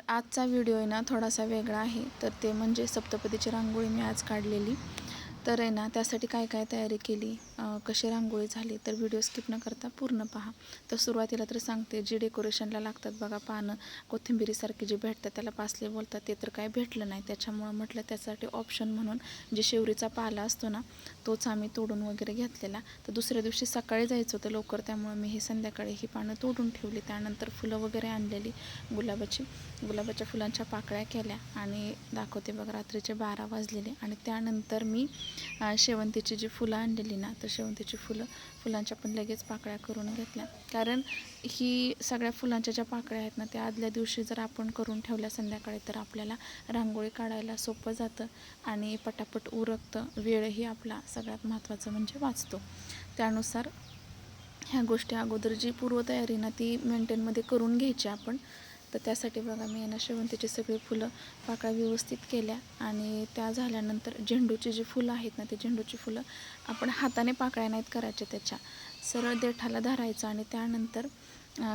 आजचा व्हिडिओ आहे ना थोडासा वेगळा आहे. तर ते म्हणजे सप्तपदीची रांगोळी मी आज काढलेली. तर आहे ना त्यासाठी काय काय तयारी केली, कशी रांगोळी झाली, तर व्हिडिओ स्किप न करता पूर्ण पहा. तर सुरुवातीला तर सांगते, जे डेकोरेशनला लागतात बघा पानं, कोथिंबिरीसारखे जे भेटतात त्याला पासले बोलतात, ते तर काय भेटलं नाही. त्याच्यामुळं म्हटलं त्यासाठी ऑप्शन म्हणून जे शेवरीचा पाला असतो ना तोच आम्ही तोडून वगैरे घेतलेला. तर दुसऱ्या दिवशी सकाळी जायचं होतं लवकर, त्यामुळे मी ही संध्याकाळी ही पानं तोडून ठेवली. त्यानंतर फुलं वगैरे आणलेली गुलाबाच्या फुलांच्या पाकळ्या केल्या आणि दाखवते बघा. रात्रीचे 12 वाजलेले आणि त्यानंतर मी शेवंतीची जी फुलं आणलेली ना, तर शेवंतीची फुलांच्या पण लगेच पाकळ्या करून घेतल्या. कारण ही सगळ्या फुलांच्या ज्या पाकळ्या आहेत ना त्या आदल्या दिवशी जर आपण करून ठेवल्या संध्याकाळी, तर आपल्याला रांगोळी काढायला सोपं जातं आणि पटापट उरकतं. वेळही आपला सगळ्यात महत्त्वाचं म्हणजे वाचतो. त्यानुसार ह्या गोष्टी अगोदर जी पूर्वतयारी ना ती मेंटेनमध्ये करून घ्यायची आपण. तर त्यासाठी बघा मी यांना शेवंतीची सगळी फुलं पाकळ्या व्यवस्थित केल्या आणि त्या झाल्यानंतर झेंडूची जी फुलं आहेत ना, ते झेंडूची फुलं आपण हाताने पाकळ्या नाहीत करायच्या, त्याच्या सरळ देठाला धरायचं आणि त्यानंतर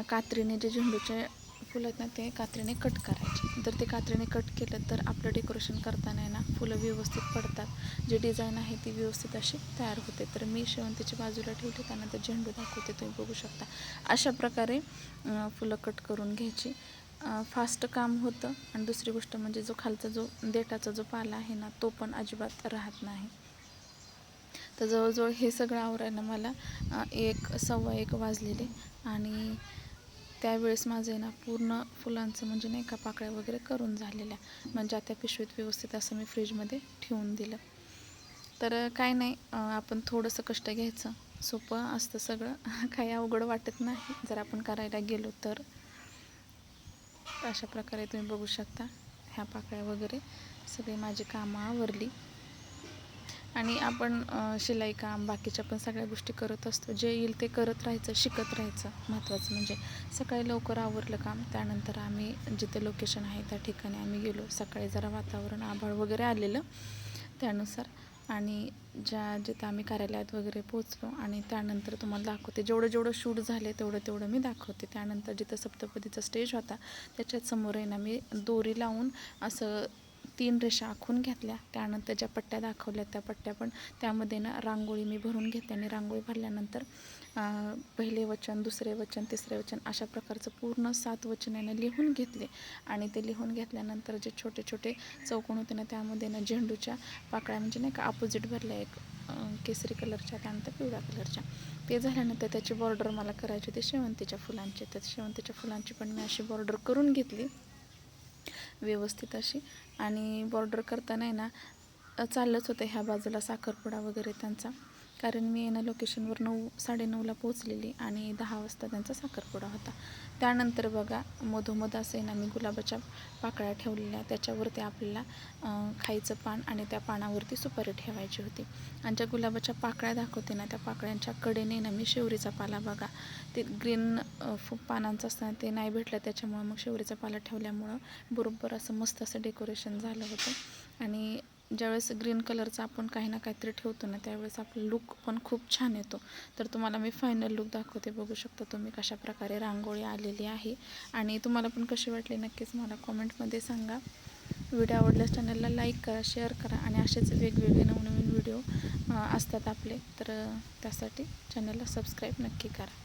कात्रीने जे झेंडूचे फुलं आहेत ना ते कात्रीने कट करायचे. तर ते कात्रीने कट केलं तर आपलं डेकोरेशन करताना ना फुलं व्यवस्थित पडतात, जी डिझाईन आहे ती व्यवस्थित अशी तयार होते. तर मी शेवंतीची बाजूला ठेवली, त्यानंतर झेंडू दाखवते, तुम्ही बघू शकता. अशा प्रकारे फुलं कट करून घ्यायची. फास्ट काम होतं आणि दुसरी गोष्ट म्हणजे जो खालचा जो देठाचा जो पाला आहे ना तो पण अजिबात राहत नाही. तर जवळजवळ हे सगळं आवरायला मला 1, 1:15 वाजलेले आणि त्यावेळेस माझं ना पूर्ण फुलांचं म्हणजे नाही का पाकळ्या वगैरे करून झालेल्या, म्हणजे त्या पिशवीत व्यवस्थित असं मी फ्रीजमध्ये ठेवून दिलं. तर काय नाही, आपण थोडंसं कष्ट घ्यायचं, सोपं असतं सगळं. काही अवघड वाटत नाही जर आपण करायला गेलो तर. अशा प्रकारे तुम्ही बघू शकता ह्या पाकळ्या वगैरे सगळी माझी कामं आवरली. आणि आपण शिलाई काम बाकीच्या पण सगळ्या गोष्टी करत असतो. जे येईल ते करत राहायचं, शिकत राहायचं. महत्त्वाचं म्हणजे सकाळी लवकर आवरलं काम. त्यानंतर आम्ही जिथे लोकेशन आहे त्या ठिकाणी आम्ही गेलो. सकाळी जरा वातावरण आभाळ वगैरे आलेलं त्यानुसार, आणि जिथं आम्ही कार्यालयात वगैरे पोचलो आणि त्यानंतर तुम्हाला दाखवते. जेवढं शूट झाले तेवढं मी दाखवते. त्यानंतर जिथं सप्तपदीचा स्टेज होता त्याच्यात समोर आहे ना मी दोरी लावून असं 3 रेषा आखून घेतल्या. त्यानंतर ज्या पट्ट्या दाखवल्या त्या पट्ट्या पण त्यामध्ये ना रांगोळी मी भरून घेते आणि रांगोळी भरल्यानंतर पहिले वचन, दुसरे वचन, तिसरे वचन अशा प्रकारचं पूर्ण 7 वचनाने लिहून घेतले. आणि ते लिहून घेतल्यानंतर जे छोटे छोटे चौकोन होते ना त्यामध्ये ना झेंडूच्या पाकळ्या म्हणजे नाही का अपोजिट भरल्या, एक केसरी कलरच्या त्यानंतर पिवळ्या कलरच्या. ते झाल्यानंतर त्याची बॉर्डर मला करायची होती शेवंतीच्या फुलांची. तर शेवंतीच्या फुलांची पण मी अशी बॉर्डर करून घेतली व्यवस्थित अशी. आणि बॉर्डर करताना आहे ना चाललंच होतं ह्या बाजूला साखरपुडा वगैरे त्यांचा, कारण मी ना लोकेशनवर 9-9:30ला पोचलेली आणि 10 वाजता त्यांचा साखरपुडा होता. त्यानंतर बघा मधोमध असं ना मी गुलाबाच्या पाकळ्या ठेवलेल्या, त्याच्यावरती आपल्याला खायचं पान आणि त्या पानावरती सुपारी ठेवायची होती. आणि ज्या गुलाबाच्या पाकळ्या दाखवते ना त्या पाकळ्यांच्या कडेने ना मी शेवरीचा पाला बघा, ते ग्रीन पानांचं असताना ते नाही भेटलं, त्याच्यामुळं मग शेवरीचा पाला ठेवल्यामुळं बरोबर असं मस्त असं डेकोरेशन झालं होतं. आणि ज्यावेळेस ग्रीन कलरचा आपण काही ना काहीतरी ठेवतो ना त्यावेळेस आपला लुक पण खूप छान येतो. तर तुम्हाला मी फायनल लुक दाखवते, बघू शकता तुम्ही कशा प्रकारे रांगोळी आलेली आहे. आणि तुम्हाला पण कशी वाटली नक्कीच मला कॉमेंटमध्ये सांगा. व्हिडिओ आवडल्यास चॅनलला लाईक करा, शेअर करा आणि असेच वेगवेगळे नवनवीन व्हिडिओ असतात आपले, तर त्यासाठी चॅनलला सबस्क्राईब नक्की करा.